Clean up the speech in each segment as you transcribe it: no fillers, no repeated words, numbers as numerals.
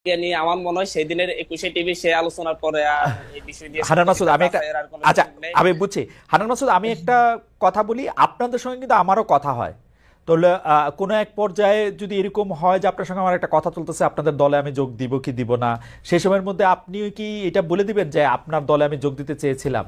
নিয়ে আমার মনে হয় সেই দিনের 21 টিভি সে আলোচনার পরে আর এই বিষয় নিয়ে হানান মাসুদ, আমি একটা, এর আর কোনো আচ্ছা সুযোগ নেই। আমি বুঝছি। হানান মাসুদ, আমি একটা কথা বলি, আপনাদের সঙ্গে কিন্তু আমারও কথা হয়। তো কোনো এক পর্যায়ে যদি এরকম হয় যে আপনার সঙ্গে আমার একটা কথা চলতেছে, আপনাদের দলে আমি যোগ দিব কি দিব না, সেই সময়ের মধ্যে আপনিও কি এটা বলে দিবেন যে আপনার দলে আমি যোগ দিতে চেয়েছিলাম?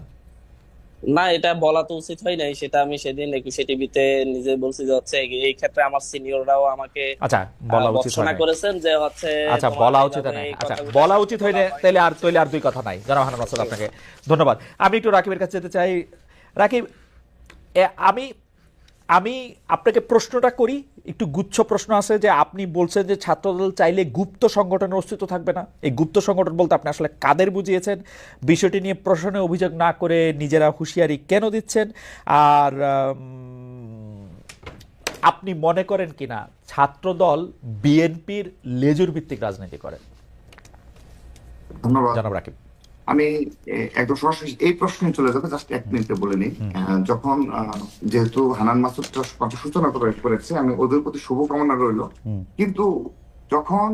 না, এটা বলা তো উচিত হয় নাই, সেটা আমি সেদিন 21 টিভিতে নিজে বলছি যে হচ্ছে এই ক্ষেত্রে আমার সিনিয়ররাও আমাকে আচ্ছা, বলা উচিত হয় ভর্ৎসনা নাই। করেছেন যে হচ্ছে আচ্ছা, তোমার বলা উচিত এইভাবে হয় নাই। এই আচ্ছা, কথাগুলোর বলা সামনে উচিত হয় বলা না, হয়। তাইলে আর দুই কথা নাই। জনাব হানান মাসুদ, আপনাকে ধন্যবাদ। আমি একটু রাকিবের কাছে যেতে চাই। রাকিব, আমি আমি আপনাকে প্রশ্নটা করি, একটু গুচ্ছ প্রশ্ন আছে। যে আপনি বলছেন যে ছাত্রদল চাইলে গুপ্ত সংগঠনের অস্তিত্ব থাকবে না, এই গুপ্ত সংগঠন বলতে আপনি আসলে কাদের বুঝিয়েছেন? বিষয়টি নিয়ে প্রশাসনে অভিযোগ না করে নিজেরা হুঁশিয়ারি কেন দিচ্ছেন? আর আপনি মনে করেন কিনা ছাত্রদল বিএনপির লেজুর ভিত্তিক রাজনীতি করে? ধন্যবাদ। জনাব রাকিব। আমি একদম সরাসরি এই প্রশ্নে চলে যাবো, জাস্ট এক মিনিটে বলে নিই। যখন যেহেতু হানান মাসুদটা কথা সূচনা করেছে, আমি ওদের প্রতি শুভকামনা রইল। কিন্তু যখন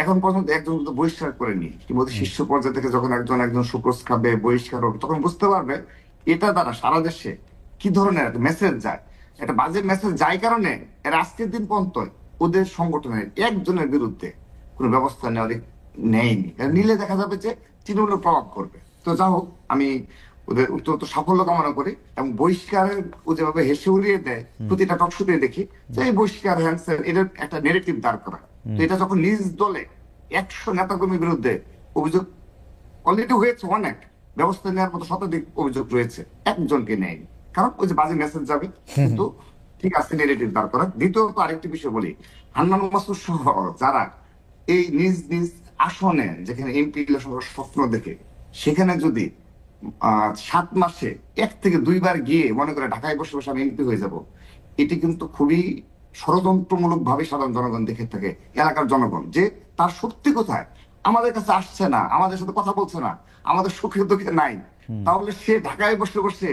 এখন পর্যন্ত একজন তো বহিষ্কার করেনি, কিংবা শীর্ষ পর্যায় থেকে যখন একজন একজন সুক্রোজ খাবে, বহিষ্কার হবে, তখন বুঝতে পারবে এটা দ্বারা সারা দেশে কি ধরনের মেসেজ যায়। একটা বাজে মেসেজ যায় কারণে এর আজকের দিন পর্যন্ত ওদের সংগঠনের একজনের বিরুদ্ধে কোনো ব্যবস্থা নেয়নি। নিলে দেখা যাবে যে তৃণমূলের প্রভাব করবে। তো যা হোক, আমি ওদের উত্তর সাফল্য কামনা করি। এবং বহিষ্কারের ও যেভাবে হেসে উড়িয়ে দেয়, প্রতিটা টকশোতে দেখি যে এই বহিষ্কার হ্যান্ডসেল এটার একটা নেগেটিভ দাঁড় করা। তো এটা যখন নিজ দলে 100 নেতাকর্মীর বিরুদ্ধে অভিযোগ অলরেডি হয়েছে, অনেক ব্যবস্থা নেওয়ার মতো শতাধিক অভিযোগ রয়েছে, একজনকে নেয়নি। কারণ ওই যে বাজে মেসেজ যাবে। কিন্তু ঠিক আছে, নেগেটিভ দাঁড় করা। দ্বিতীয়ত আরেকটি বিষয় বলি, হান্নান মাসুদ সহ যারা এই নিজ নিজ আসনে যেখানে এমপি স্বপ্ন দেখে, সেখানে যদি 7 মাসে 1 থেকে 2 বার গিয়ে মনে করে ঢাকায় বসে বসে আমি এমপি হয়ে যাব, এটি কিন্তু খুবই ষড়যন্ত্রমূলক ভাবে সাধারণ জনগণ দেখে থাকে, এলাকার জনগণ, যে তার সত্যি কোথায় আমাদের কাছে আসছে না, আমাদের সাথে কথা বলছে না, আমাদের সুখে দুঃখে নাই। তাহলে সে ঢাকায় বসে বসে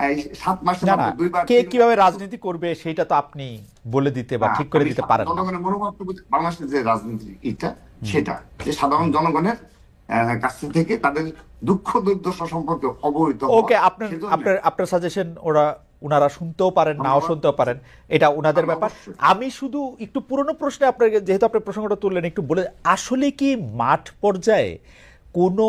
এই 7 মাসের না না, মধ্যে 2 বার কে কিভাবে রাজনীতি করবে সেটা তো আপনি বলে দিতে বা ঠিক করে দিতে পারেন না। জনগণের মনোভাব, বাংলাদেশের যে রাজনীতি এটা, সেটা যে সাধারণ জনগণের কাছ থেকে তাদের দুঃখ দুর্দশা সম্পর্কে অবহিত হওয়া। ওকে, আপনার আপনার আপনার সাজেশন ওনারা শুনতেও পারেন, নাও শুনতেও পারেন, এটা ওনাদের ব্যাপার। আমি শুধু একটু পুরনো প্রশ্নে আপনাকে, যেহেতু আপনি প্রসঙ্গটা তুললেন, একটু বলে, আসলে কি মাঠ পর্যায়ে কোনো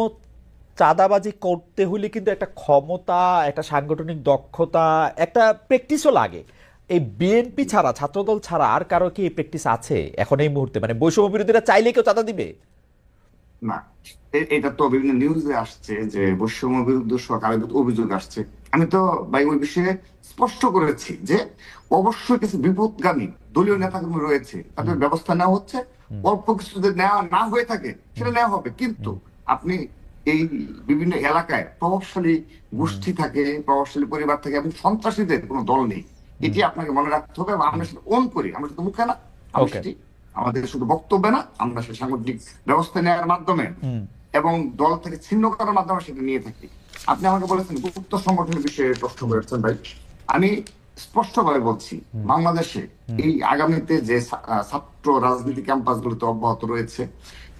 চাঁদাবাজি করতে হলে কিন্তু একটা ক্ষমতা, একটা সাংগঠনিক দক্ষতা, একটা প্র্যাকটিসও লাগে। এই বিএনপি ছাড়া, ছাত্রদল ছাড়া আর কারো কি এই প্র্যাকটিস আছে এখন এই মুহূর্তে? মানে বৈষম্য বিরোধীরা চাইলে কেউ চাঁদা দিবে? না, এটা তো বিভিন্ন নিউজে আসছে যে বৈষম্য বিরুদ্ধ সরকারের অভিযোগ আসছে। আমি তো ভাই ওই বিষয়ে স্পষ্ট করেছি যে অবশ্যই কিছু বিপদগামী দলীয় নেতাকর্মী রয়েছে, তাদের ব্যবস্থা নেওয়া হচ্ছে। অল্প কিছু যদি নেওয়া না হয়ে থাকে সেটা নেওয়া হবে। কিন্তু আপনি এই বিভিন্ন এলাকায় প্রভাবশালী গোষ্ঠী থাকে, প্রভাবশালী পরিবার থাকে, এবং সন্ত্রাসীদের কোনো দল নেই, এটি আপনাকে মনে রাখতে হবে। এবং আমরা সেটা অন করি, আমরা শুধু মুখে না, আমরা ওকে। সেটি আমাদের শুধু বক্তব্যে না, আমরা সেই সাংগঠনিক ব্যবস্থা নেওয়ার মাধ্যমে এবং দল থেকে ছিন্ন করার মাধ্যমে সেটা নিয়ে থাকি। আপনি আমাকে বলেছেন গুপ্ত সংগঠনের বিষয়ে প্রশ্ন করেছেন ভাই, আমি স্পষ্টভাবে বলছি, বাংলাদেশে এই আগামীতে যে ছাত্র রাজনীতি ক্যাম্পাস গুলোতে অব্যাহত রয়েছে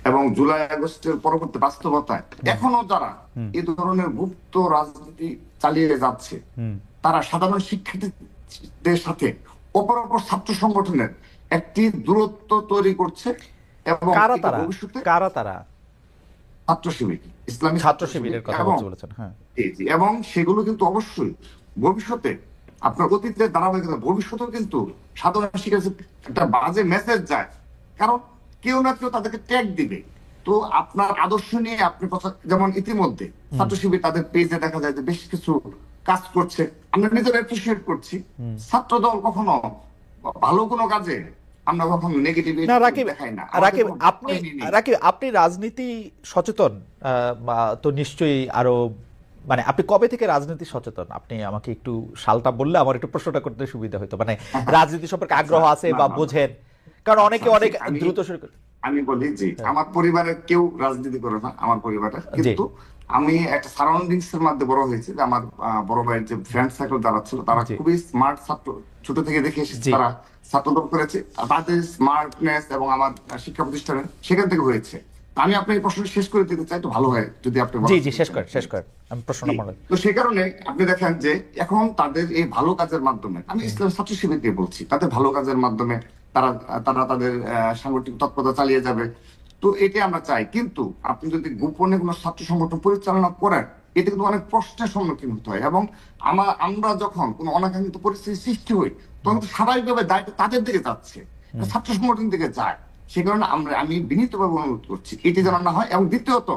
এবং জুলাই আগস্টের পরবর্তী বাস্তবতায় এখনো যারা এই ধরনের গুপ্ত রাজনীতি চালিয়ে যাচ্ছে, তারা সাধারণ শিক্ষার্থীদের সাথে অপর ছাত্র সংগঠনের একটি দূরত্ব তৈরি করছে। এবং কারা তারা? ভবিষ্যতে কারা তারা? ছাত্র শিবির, ইসলামী ছাত্র শিবিরের কথা বলেছেন, হ্যাঁ। এবং সেগুলো কিন্তু অবশ্যই ভবিষ্যতে আপনার অতীতের ধারাবাহিকতা, ভবিষ্যতেও কিন্তু সাধারণ শিক্ষার্থীর একটা বাজে মেসেজ যায়। কারণ কেউ না কেউ তাদেরকে ট্যাগ দিবে। তো আপনার আদর্শ নিয়ে আপনি কথা, যেমন ইতিমধ্যে ছাত্র শিবির তাদের পেজে দেখা যায় যে বেশ কিছু কাজ করছে, আমরা নিজেরা অ্যাপ্রিসিয়েট করছি। ছাত্র দল কখনো ভালো কোনো কাজে আমরা কখনো নেগেটিভ না রাকিব, দেখাই না। রাকিব আপনি রাজনীতি সচেতন, তো নিশ্চয়ই আরো, মানে আপনি কবে থেকে রাজনীতি সচেতন? আপনি আমাকে একটু সালটা বললে আমার একটু প্রশ্নটা করতে সুবিধা হতো। মানে রাজনীতি সম্পর্কে আগ্রহ আছে বা বোঝেন? কারণ অনেকে অনেক দ্রুত শুরু করে। আমি বলি যে আমার পরিবারের কেউ রাজনীতি করে না, আমার পরিবারটা। কিন্তু আমি একটা সারাউন্ডিংস এর মধ্যে বড় হয়েছি, যে আমার বড় ভাইয়ের যে ফ্রেন্ড সার্কেল যারা ছিল, তারা খুবই স্মার্ট ছাত্র, ছোট থেকে দেখে এসেছি, তারা ছাত্রদল করেছে, তাদের স্মার্টনেস এবং আমার শিক্ষা প্রতিষ্ঠানে সেখান থেকে হয়েছে। আমি আপনার এই প্রশ্নটা শেষ করে দিতে চাই, তো ভালো হয় যদি আপনি জি বলার জি, সুযোগ শেষ দেন। করেন শেষ করেন, আমি প্রশ্নটা মনে। তো সেই কারণে আপনি দেখেন যে এখন তাদের এই ভালো কাজের মাধ্যমে, আমি ইসলাম ছাত্র শিবিরকে বলছি, তাদের ভালো কাজের মাধ্যমে তারা তারা তাদের সাংগঠনিক তৎপরতা চালিয়ে যাবে। তো এটা আমরা চাই, কিন্তু আপনি যদি গোপনে কোনো ছাত্র সংগঠন পরিচালনা করেন, এতে কিন্তু অনেক প্রশ্নের সম্মুখীন হতে হয়। এবং আমরা যখন কোনো অনাকাঙ্ক্ষিত পরিস্থিতি সৃষ্টি হই, তখন তো স্বাভাবিকভাবে দায়িত্ব তাদের দিকে যাচ্ছে, ছাত্র সংগঠন দিকে যায়। সে কারণে আমি বিনীতভাবে অনুরোধ করছি এটি যেন না হয়। এবং দ্বিতীয়ত,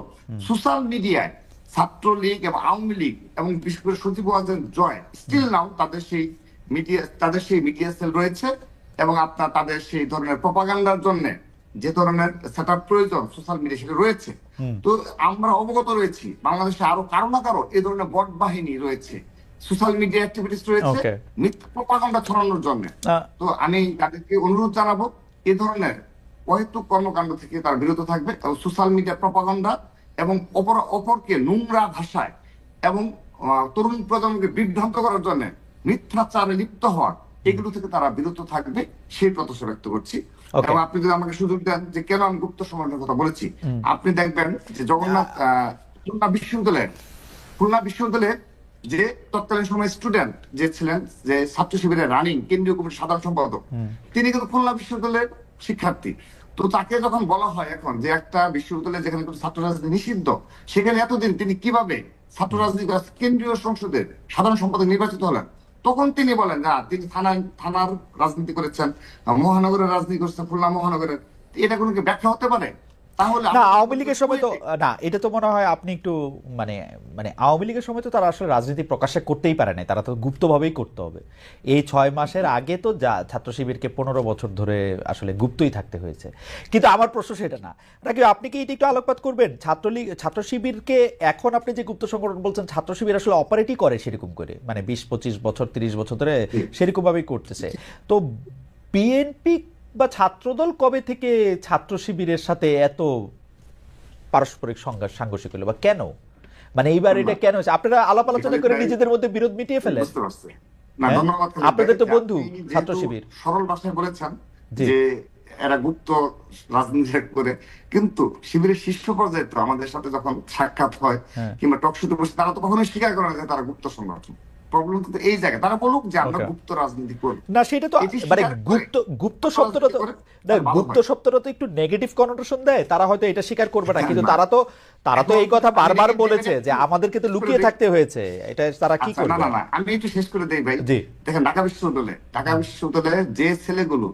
সোশ্যাল মিডিয়ায় ছাত্রলীগ এবং আওয়ামী লীগ এবং বিশেষ করে সচিব ওয়াজের জয় স্টিল নাও তাদের সেই মিডিয়া সেল রয়েছে, এবং আপনার তাদের সেই ধরনের প্রপাগান্ডার জন্য যে ধরনের সেট আপ প্রয়োজন সোশ্যাল মিডিয়া সেটা রয়েছে। তো আমরা অবগত রয়েছি বাংলাদেশে আরো কারো না কারো এই ধরনের বট বাহিনী রয়েছে, সোশ্যাল মিডিয়া অ্যাক্টিভিটিস রয়েছে ওকে, মিথ্যা প্রপাগান্ডা ছড়ানোর জন্য। তো আমি তাদেরকে অনুরোধ জানাবো এই ধরনের অহেতুক কর্মকাণ্ড থেকে তারা বিরত থাকবে, এবং সোশ্যাল মিডিয়া প্রপাগান্ডা এবং অপরকে নোংরা ভাষায় এবং তরুণ প্রজন্মকে বিভ্রান্ত করার জন্য মিথ্যাচারে লিপ্ত হওয়ার এগুলো থেকে তারা বিরত থাকবে, সেই প্রত্যাশা ব্যক্ত করছি। ওকে। এবং আপনি যদি আমাকে সুযোগ দেন যে কেন আমি গুপ্ত সমাজের কথা বলেছি, আপনি দেখবেন যে জগন্নাথ খুলনা বিশ্ববিদ্যালয়ের যে তৎকালীন সময় স্টুডেন্ট যে ছিলেন, যে ছাত্র শিবিরের রানিং কেন্দ্রীয় কমিটির সাধারণ সম্পাদক, তিনি কিন্তু খুলনা বিশ্ববিদ্যালয়ের শিক্ষার্থী। তো তাকে যখন বলা হয় এখন যে একটা বিশ্ববিদ্যালয়ে যেখানে কোনো ছাত্র রাজনীতি নিষিদ্ধ, সেখানে এতদিন তিনি কিভাবে ছাত্র রাজনীতি কেন্দ্রীয় সংসদের সাধারণ সম্পাদক নির্বাচিত হলেন, তখন তিনি বলেন না তিনি থানার রাজনীতি করেছেন, মহানগরের রাজনীতি করেছেন, খুলনা মহানগরের। এটা কোনো কি ব্যাখ্যা হতে পারে? তাহলে না, আওয়ামী লীগের সময় তো না, এটা তো মনে হয় আপনি একটু মানে মানে আওয়ামী লীগের সময় তো তারা আসলে রাজনীতি প্রকাশ্যে করতেই পারে না, তারা তো গুপ্তভাবেই করতে হবে। এই 6 মাসের আগে তো যা ছাত্র শিবিরকে 15 বছর ধরে আসলে গুপ্তই থাকতে হয়েছে। কিন্তু আমার প্রশ্ন সেটা না, নাকি আপনি কি এটা একটু আলোকপাত করবেন? ছাত্রলীগ ছাত্র শিবিরকে এখন আপনি যে গুপ্ত সংগঠন বলছেন, ছাত্র শিবির আসলে অপারেটই করে সেরকম করে, মানে 20-25 বছর 30 বছর ধরে সেরকম ভাবেই করতেছে। তো বিএনপি বা ছাত্রদল কবে থেকে ছাত্র শিবিরের সাথে এত পারস্পরিক সাংঘর্ষিক হলো, বা কেন? মানে এইবার এটা কেন হচ্ছে? আপনারা আলাপ আলোচনা করে নিজেদের মধ্যে বিরোধ মিটিয়ে ফেলেন। বুঝতে পারছি। না, হ্যাঁ? ধন্যবাদ খালিদ আপনাদের ভাই। তো বন্ধু আপনি যেহেতু ছাত্র শিবির। সরল ভাষায় বলেছেন জি। যে এরা গুপ্ত রাজনীতি করে, কিন্তু শিবিরের শীর্ষ পর্যায়ে তো আমাদের সাথে যখন সাক্ষাৎ হয় হ্যাঁ। কিংবা টকশোতে বসে, তারা তো কখনোই স্বীকার করে না যে তারা গুপ্ত সংগঠন। প্রবলেম কিন্তু এই জায়গায়, তারা বলুক যে আমরা Okay. গুপ্ত রাজনীতি করি। না, সেটা তো এটি মানে স্বীকার করে, গুপ্ত শব্দটা তো করে, না, ভালো গুপ্ত হয়। শব্দটা তো একটু নেগেটিভ কনোটেশন দেয়, তারা হয়তো এটা স্বীকার করবে না, কিন্তু তারা তো এখন এই কথা বারবার আমি বলেছে যে আমাদেরকে তো লুকিয়ে থাকতে হয়েছে, এটা তারা কি আচ্ছা, না করবে? না না, আমি একটু শেষ করে দেই ভাই। জি। দেখেন ঢাকা বিশ্ববিদ্যালয়ে যে ছেলেগুলো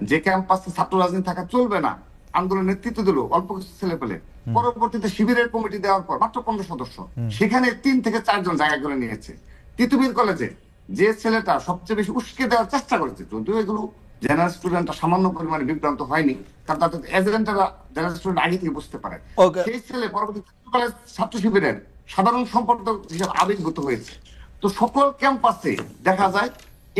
যে ক্যাম্পাসে ছাত্র রাজনীতি থাকা চলবে না আন্দোলনের নেতৃত্ব দিল, অল্প কিছু ছেলে পেলে, পরবর্তীতে শিবিরের কমিটি দেওয়ার পর মাত্র 15 সদস্য, সেখানে 3 থেকে 4 জন জায়গা করে নিয়েছে। তিতুমির কলেজে যে ছেলেটা সবচেয়ে বেশি উস্কে দেওয়ার চেষ্টা করেছে, যদিও এগুলো জেনারেল স্টুডেন্টরা সামান্য পরিমাণে বিভ্রান্ত হয়নি, কারণ তাদের এজেন্টরা জেনারেল স্টুডেন্ট আগে থেকে বুঝতে পারে। Okay. সেই ছেলে পরবর্তী ছাত্র শিবিরের সাধারণ সম্পাদক হিসেবে আবির্ভূত হয়েছে। তো সকল ক্যাম্পাসে দেখা যায়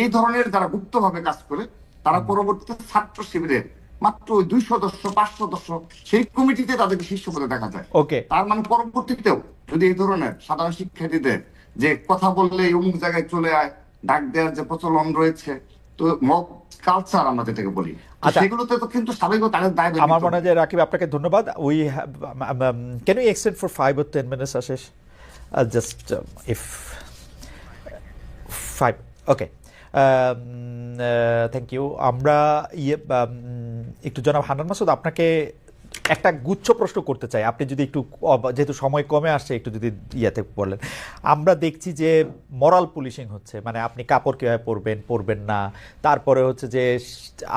এই ধরনের যারা গুপ্তভাবে কাজ করে, তারা পরবর্তীতে ছাত্র শিবিরের মাত্র 2 সদস্য 5 সদস্য সেই কমিটিতে তাদেরকে শীর্ষ পদে দেখা যায়। ওকে। তার মানে পরবর্তীতেও যদি এই ধরনের সাধারণ শিক্ষার্থীদের যে কথা বললে অমুক জায়গায় চলে আয় ডাক দেওয়ার যে প্রচলন রয়েছে, তো মব কালচার আমরা যেটাকে বলি, তো আচ্ছা। সেগুলোতে তো কিন্তু স্বাভাবিক তাদের দায় আমার মনে হয় যে রাকিব, আপনাকে ধন্যবাদ। We can you extend for 5 or 10 minutes Ashish? Just if 5, okay, thank you. আমরা একটু জনাব হান্নান মাসুদ, আপনাকে একটা গুচ্ছ প্রশ্ন করতে চাই, আপনি যদি একটু যেহেতু সময় কমে আসছে একটু যদি ইয়াতে বলেন। আমরা দেখছি যে মরাল পুলিশিং হচ্ছে, মানে আপনি কাপড় কীভাবে পরবেন না, তারপরে হচ্ছে যে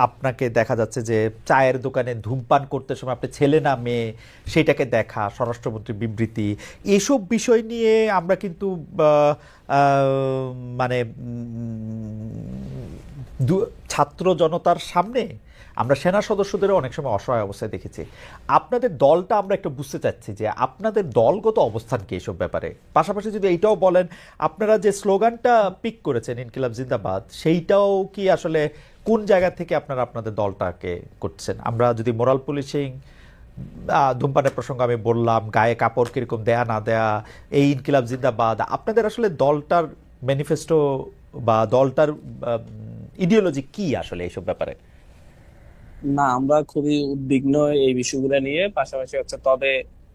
আপনাকে দেখা যাচ্ছে যে চায়ের দোকানে ধূমপান করতে সময় আপনি ছেলে না মেয়ে সেইটাকে দেখা, স্বরাষ্ট্রমন্ত্রীর বিবৃতি, এসব বিষয় নিয়ে আমরা কিন্তু মানে ছাত্র জনতার সামনে আমরা সেনা সদস্যদেরও অনেক সময় অসহায় অবস্থায় দেখেছি। আপনাদের দলটা আমরা একটু বুঝতে চাচ্ছি যে আপনাদের দলগত অবস্থান কি এসব ব্যাপারে। পাশাপাশি যদি এইটাও বলেন, আপনারা যে স্লোগানটা পিক করেছেন ইনকিলাব জিন্দাবাদ, সেইটাও কি আসলে কোন জায়গা থেকে আপনারা আপনাদের দলটাকে করছেন? আমরা যদি মোরাল পুলিশিং, ধূমপানের প্রসঙ্গ আমি বললাম, গায়ে কাপড় কিরকম দেয়া না দেয়া, এই ইনকিলাব জিন্দাবাদ, আপনাদের আসলে দলটার ম্যানিফেস্টো বা দলটার ইডিওলজি কি আসলে এইসব ব্যাপারে? না, আমরা খুবই উদ্বিগ্ন এই বিষয়গুলো নিয়ে। পাশাপাশি হচ্ছে তবে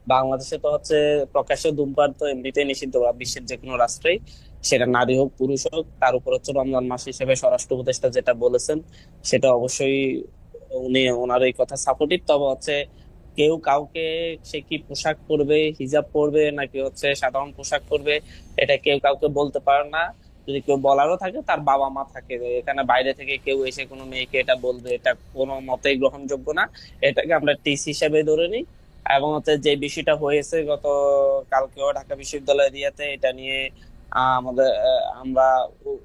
বাংলাদেশে তো হচ্ছে প্রকাশ্যে ধূমপান তো এমনিতেই নিষিদ্ধ বিশ্বের যে কোনো রাষ্ট্রেই, সেটা নারী হোক পুরুষ হোক। তার উপর হচ্ছে রমজান মাস হিসেবে স্বরাষ্ট্র উপদেষ্টা যেটা বলেছেন সেটা অবশ্যই উনি ওনার এই কথা সাপোর্টিভ। তবে হচ্ছে কেউ কাউকে সে কি পোশাক পরবে, হিজাব পরবে নাকি হচ্ছে সাধারণ পোশাক পরবে, এটা কেউ কাউকে বলতে পারে না। যদি কেউ বলারও থাকে তার বাবা মা থাকে, এখানে বাইরে থেকে কেউ এসে কোনো মেয়েকে এটা বলবে, এটা কোনো মতেই গ্রহণযোগ্য না। এটাকে আমরা টিস হিসেবে ধরে নিই। এবং হচ্ছে যে বিষয়টা হয়েছে গত কালকেও ঢাকা বিশ্ববিদ্যালয় এরিয়াতে, এটা নিয়ে আমরা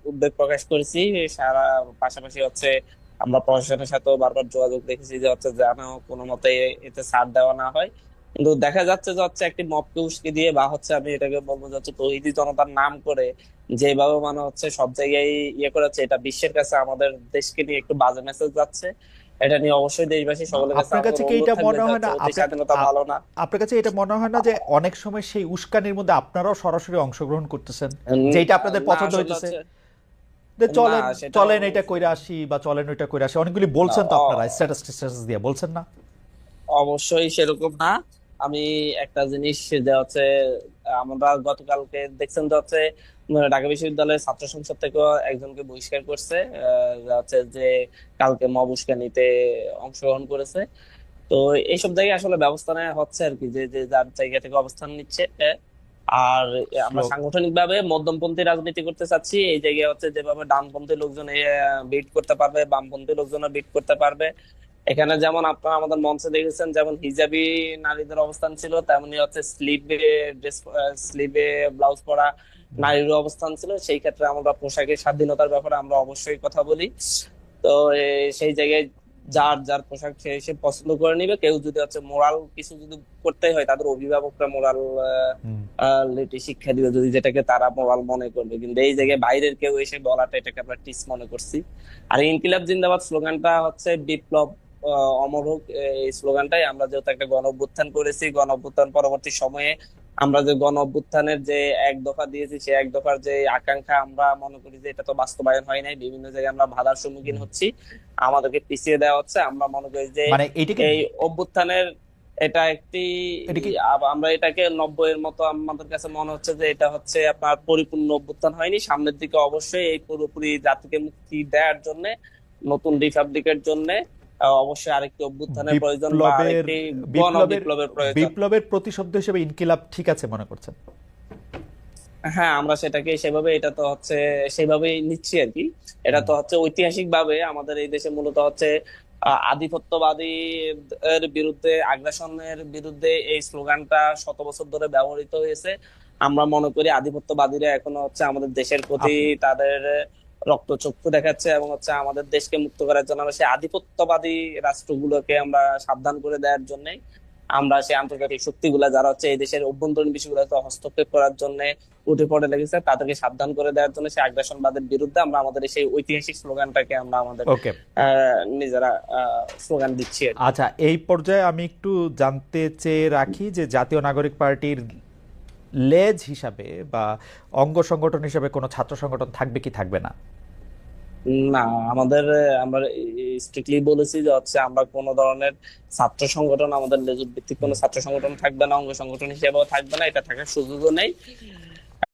উদ্বেগ প্রকাশ করেছি সারা। পাশাপাশি হচ্ছে আমরা প্রশাসনের সাথেও বারবার যোগাযোগ রেখেছি যে হচ্ছে যেন কোনো মতে এতে ছাড় দেওয়া না হয়। কিন্তু দেখা যাচ্ছে যে হচ্ছে একটি মবকে উস্কে দিয়ে বা হচ্ছে আমি এটাকে বলবো যে হচ্ছে তৌহিদি জনতার নাম করে যেভাবে মানে হচ্ছে সব জায়গায় ইয়ে করেছে, এটা বিশ্বের কাছে আমাদের দেশকে নিয়ে একটু বাজে মেসেজ যাচ্ছে। এটা নিয়ে অবশ্যই দেশবাসী সকলের কাছে আপনার আমাদের কাছে কি অনুরোধ এটা থাকবে মনে যে হয় না হচ্ছে অতি স্বাধীনতা আপ- ভালো না। আপনার কাছে এটা মনে হয় না যে অনেক সময় সেই উস্কানির মধ্যে আপনারাও সরাসরি অংশগ্রহণ করতেছেন, উম, যেটা আপনাদের না পছন্দ আসলে হইতেছে, হচ্ছে যে না চলেন সেটা চলেন এটা কইরা আসি বা চলেন ওইটা কইরা আসি, অনেকগুলি বলছেন তো আপনারা স্ট্যাটাস দিয়ে বলছেন না? অবশ্যই সেরকম না। আমি একটা জিনিস যে হচ্ছে আমরা গতকালকে দেখছেন যে হচ্ছে ঢাকা বিশ্ববিদ্যালয়ের ছাত্র সংসদ থেকেও একজনকে বহিষ্কার করছে, যা হচ্ছে যে কালকে মব উস্কানিতে অংশগ্রহণ করেছে। তো এইসব জায়গায় আসলে ব্যবস্থা নেওয়া হচ্ছে আর কি, যে যে যার জায়গা থেকে অবস্থান নিচ্ছে। আর আমরা শ্লোক সাংগঠনিক ভাবে মধ্যমপন্থী রাজনীতি করতে চাচ্ছি। এই জায়গায় হচ্ছে যেভাবে ডানপন্থী লোকজন বিট করতে পারবে, বামপন্থী লোকজনও বিট করতে পারবে। এখানে যেমন আপনারা আমাদের মঞ্চে দেখেছেন যেমন হিজাবি নারীদের অবস্থান ছিল, তেমনি হচ্ছে স্লিভে ব্লাউজ পরা নারীর অবস্থান ছিল। সেই ক্ষেত্রে আমরা পোশাকের স্বাধীনতার ব্যাপারে আমরা অবশ্যই কথা বলি। তো সেই জায়গায় যার যার পোশাক সে সে পছন্দ করে নিবে। কেউ যদি হচ্ছে মোরাল কিছু যদি করতেই হয়, তাদের অভিভাবকরা মোরাল হুম। শিক্ষা দিবে যদি যেটাকে তারা মোরাল মনে করবে। কিন্তু এই জায়গায় বাইরের কেউ এসে বলাটা এটাকে আমরা টিস মনে করছি। আর ইনকিলাব জিন্দাবাদ স্লোগানটা হচ্ছে বিপ্লব অমর হোক, এই স্লোগানটাই আমরা যেহেতু একটা গণ অভ্যুত্থান করেছি, গণ অভ্যুত্থান পরবর্তী সময়ে আমরা যে গণ অভ্যুত্থানের যে এক দফা দিয়েছি, সেই এক দফার যে আকাঙ্ক্ষা আমরা মনে করি যে এটা তো বাস্তবায়ন হয় নাই, বিভিন্ন জায়গায় আমরা বাধার সম্মুখীন হচ্ছি, আমাদেরকে পিছিয়ে দেওয়া হচ্ছে। আমরা মনে করি যে মানে এইটাকে এই অভ্যুত্থানের এটা একটি এটা কি আমরা এটাকে 90-এর মতো আমাদের কাছে মনে হচ্ছে যে এটা হচ্ছে আপনার পরিপূর্ণ অভ্যুত্থান হয়নি। সামনের দিকে অবশ্যই এই পুরোপুরি জাতিকে মুক্তি দেওয়ার জন্য, নতুন রিপাবলিকের জন্য অবশ্যই আরেকটি অভ্যুত্থানের প্রয়োজন বা বিপ্লবের আরেকটি গণ বিপ্লবের বিপ্লবের প্রয়োজন। বিপ্লবের প্রতিশব্দ হিসেবে ইনকিলাব ঠিক আছে মনে করছেন? হ্যাঁ, আমরা সেটাকে সেভাবে, এটা তো হচ্ছে সেভাবেই নিচ্ছি আর কি। এটা তো হচ্ছে ঐতিহাসিক ভাবে আমাদের এই দেশে মূলত হচ্ছে আধিপত্যবাদী এর বিরুদ্ধে, আগ্রাসনের বিরুদ্ধে এই স্লোগানটা শত বছর ধরে ব্যবহৃত হয়েছে। আমরা মনে করি আধিপত্যবাদীরা এখনো হচ্ছে আমাদের দেশের প্রতি আপ- তাদের রক্তচক্ষু দেখাচ্ছে এবং হচ্ছে আমাদের দেশকে মুক্ত করার জন্য আমরা সেই আধিপত্যবাদী রাষ্ট্রগুলোকে আমরা সাবধান করে দেওয়ার জন্য আমরা সেই আন্তর্জাতিক শক্তিগুলা যারা হচ্ছে এই দেশের অভ্যন্তরীণ বিষয়গুলোতে হস্তক্ষেপ করার জন্য উঠে পড়ে লেগেছে, তাদেরকে সাবধান করে দেওয়ার জন্য সেই আগ্রাসনবাদের বিরুদ্ধে আমরা আমাদের সেই ঐতিহাসিক স্লোগানটাকে আমরা আমাদের ওকে, নিজেরা স্লোগান দিচ্ছি আর কি। আচ্ছা, এই পর্যায়ে আমি একটু জানতে চেয়ে রাখি যে জাতীয় নাগরিক পার্টির লেজ হিসাবে বা অঙ্গ সংগঠন হিসাবে কোনো ছাত্র সংগঠন থাকবে কি থাকবে না? না, আমরা স্ট্রিক্টলি বলেছি যে হচ্ছে আমরা কোনো ধরনের ছাত্র সংগঠন, আমাদের লেজুর ভিত্তিক কোনো ছাত্র সংগঠন থাকবে না, অঙ্গ সংগঠন হিসেবেও থাকবে না, এটা থাকার সুযোগও নেই।